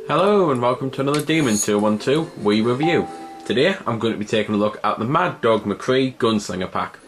Hello and welcome to another Demon 212 We Review. Today I'm going to be taking a look at the Mad Dog McCree Gunslinger pack.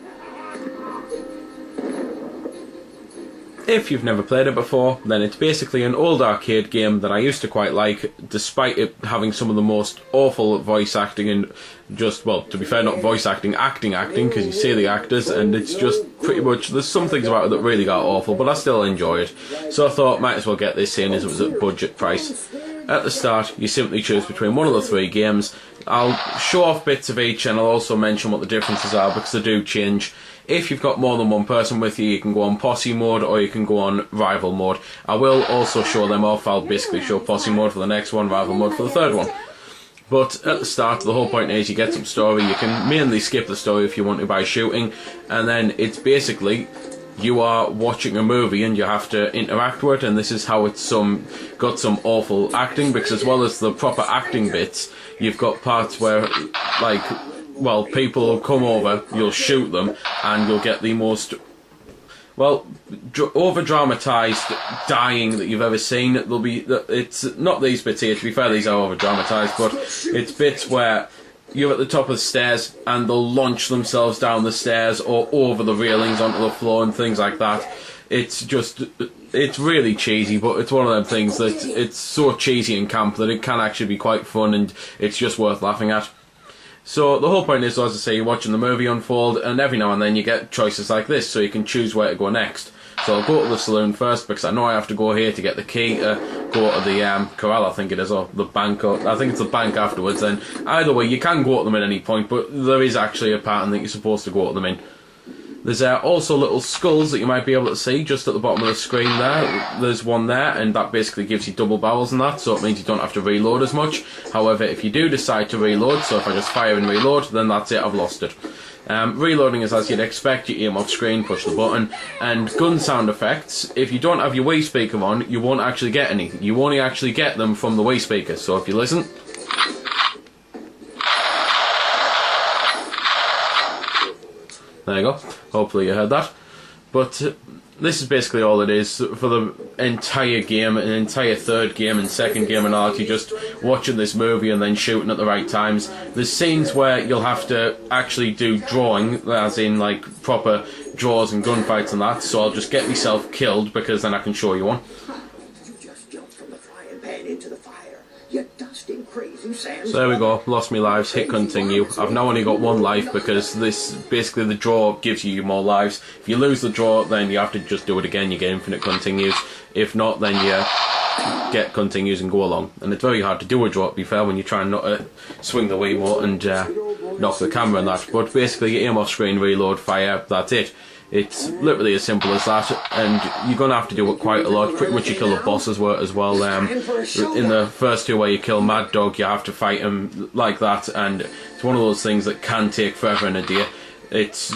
If you've never played it before, then it's basically an old arcade game that I used to quite like, despite it having some of the most awful voice acting and just, well, to be fair, not voice acting, acting, because you see the actors and it's just pretty much, there's some things about it that really got awful, but I still enjoy it. So I thought, might as well get this in as it was at budget price. At the start, you simply choose between one of the three games. I'll show off bits of each and I'll also mention what the differences are because they do change. If you've got more than one person with you, you can go on posse mode or you can go on rival mode. I will also show them off. I'll basically show posse mode for the next one, rival mode for the third one. But at the start, the whole point is you get some story. You can mainly skip the story if you want to by shooting, and then it's basically you are watching a movie and you have to interact with it, and this is how it's got some awful acting, because as well as the proper acting bits, you've got parts where, like, well, people will come over, you'll shoot them, and you'll get the most, well, over-dramatised dying that you've ever seen. It's not these bits here, to be fair, these are over-dramatised, but it's bits where you're at the top of the stairs and they'll launch themselves down the stairs or over the railings onto the floor and things like that. It's really cheesy, but it's one of them things that it's so cheesy and camp that it can actually be quite fun and it's just worth laughing at. So the whole point is, as I say, you're watching the movie unfold, and every now and then you get choices like this, so you can choose where to go next. So I'll go to the saloon first, because I know I have to go here to get the key to go to the corral, I think it is, or the bank, or I think it's the bank afterwards. And either way, you can go to them at any point, but there is actually a pattern that you're supposed to go to them in. There's also little skulls that you might be able to see just at the bottom of the screen there. There's one there, and that basically gives you double barrels and that, so it means you don't have to reload as much. However, if you do decide to reload, so if I just fire and reload, then that's it, I've lost it. Reloading is as you'd expect, you aim off screen, push the button, and gun sound effects, if you don't have your Wii speaker on, you won't actually get anything. You only actually get them from the Wii speaker, so if you listen. There you go, hopefully you heard that. But this is basically all it is for the entire game, an entire third game and second game and all. You're just watching this movie and then shooting at the right times. There's scenes where you'll have to actually do drawing, as in like proper draws and gunfights and that, so I'll just get myself killed because then I can show you one. You just jumped from the frying pan into the fire. You dusting crazy Sam. So there we go, lost me lives, hit continue. I've now only got one life because this, basically the draw gives you more lives. If you lose the draw, then you have to just do it again, you get infinite continues. If not, then you get continues and go along. And it's very hard to do a draw, to be fair, when you try and not swing the Wiimote and knock the camera and that. But basically you aim off screen, reload, fire, that's it. It's literally as simple as that, and you're going to have to do it quite a lot. Pretty much you kill the bosses as well. In the first two where you kill Mad Dog, you have to fight him like that, and it's one of those things that can take forever and a day. It's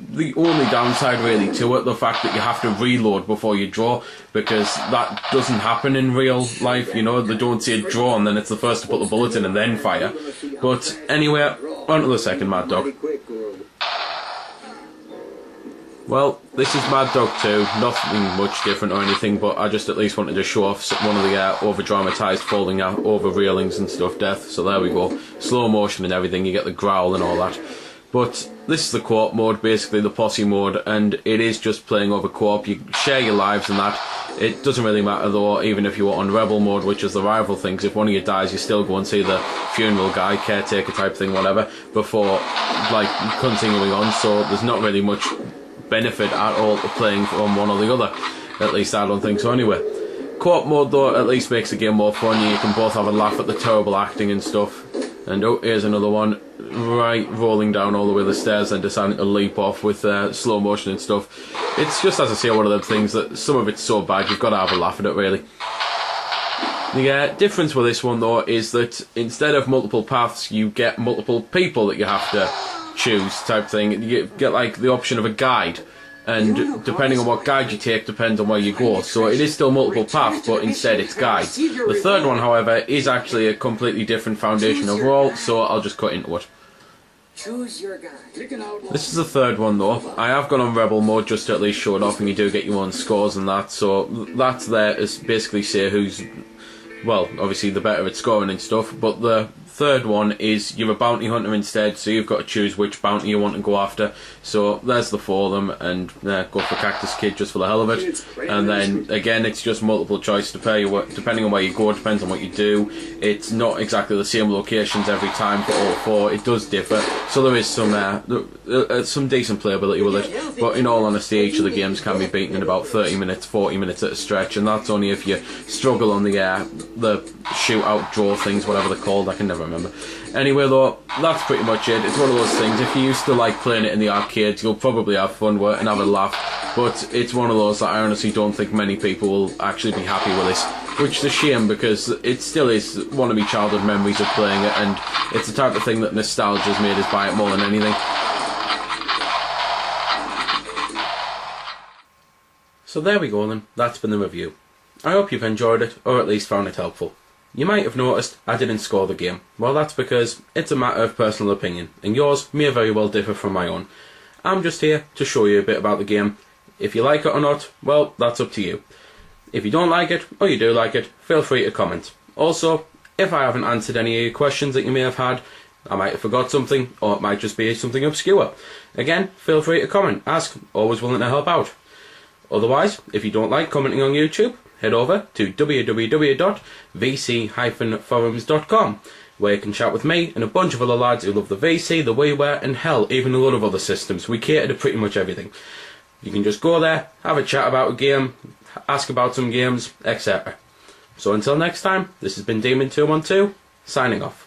the only downside really to it, the fact that you have to reload before you draw, because that doesn't happen in real life, you know, they don't say draw and then it's the first to put the bullet in and then fire. But anyway, on to the second Mad Dog. Well, this is Mad Dog 2, nothing much different or anything, but I just at least wanted to show off one of the over-dramatised falling over railings and stuff death, so there we go. Slow motion and everything, you get the growl and all that. But this is the co-op mode, basically the posse mode, and it is just playing over co-op. You share your lives and that. It doesn't really matter though, even if you were on rebel mode, which is the rival things. If one of you dies, you still go and see the funeral guy, caretaker type thing, whatever, before like continuing on, so there's not really much benefit at all to playing from one or the other. At least I don't think so anyway. Co-op mode though at least makes the game more fun. You can both have a laugh at the terrible acting and stuff. And oh, here's another one, right, rolling down all the way the stairs and deciding to leap off with slow motion and stuff. It's just, as I say, one of them things that some of it's so bad you've got to have a laugh at it really. The difference with this one though is that instead of multiple paths you get multiple people that you have to choose type thing. You get like the option of a guide, and depending on what guide you take depends on where you go, so it is still multiple paths but instead it's guides. The third one however is actually a completely different foundation overall, so I'll just cut into it. This is the third one though. I have gone on rebel mode just to at least show it off, and you do get your own scores and that, so that's there to basically say well, obviously the better at scoring and stuff, but the third one is you're a bounty hunter instead, so you've got to choose which bounty you want to go after. So there's the 4 of them, and go for Cactus Kid just for the hell of it. And then again, it's just multiple choice depending on where you go, depends on what you do. It's not exactly the same locations every time for all 4, it does differ, so there is some decent playability with it, but in all honesty, each of the games can be beaten in about 30 minutes, 40 minutes at a stretch, and that's only if you struggle on the shootout draw things, whatever they're called, I can never remember. Anyway though, that's pretty much it. It's one of those things, if you used to like playing it in the arcades, you'll probably have fun with it and have a laugh, but it's one of those that I honestly don't think many people will actually be happy with this, which is a shame because it still is one of my childhood memories of playing it, and it's the type of thing that nostalgia's made us buy it more than anything. So there we go then, that's been the review. I hope you've enjoyed it, or at least found it helpful. You might have noticed I didn't score the game. Well, that's because it's a matter of personal opinion, and yours may very well differ from my own. I'm just here to show you a bit about the game. If you like it or not, well, that's up to you. If you don't like it, or you do like it, feel free to comment. Also, if I haven't answered any of your questions that you may have had, I might have forgot something, or it might just be something obscure. Again, feel free to comment, ask, always willing to help out. Otherwise, if you don't like commenting on YouTube, head over to www.vc-forums.com, where you can chat with me and a bunch of other lads who love the VC, the WiiWare, and hell, even a lot of other systems. We cater to pretty much everything. You can just go there, have a chat about a game, ask about some games, etc. So until next time, this has been Demon212, signing off.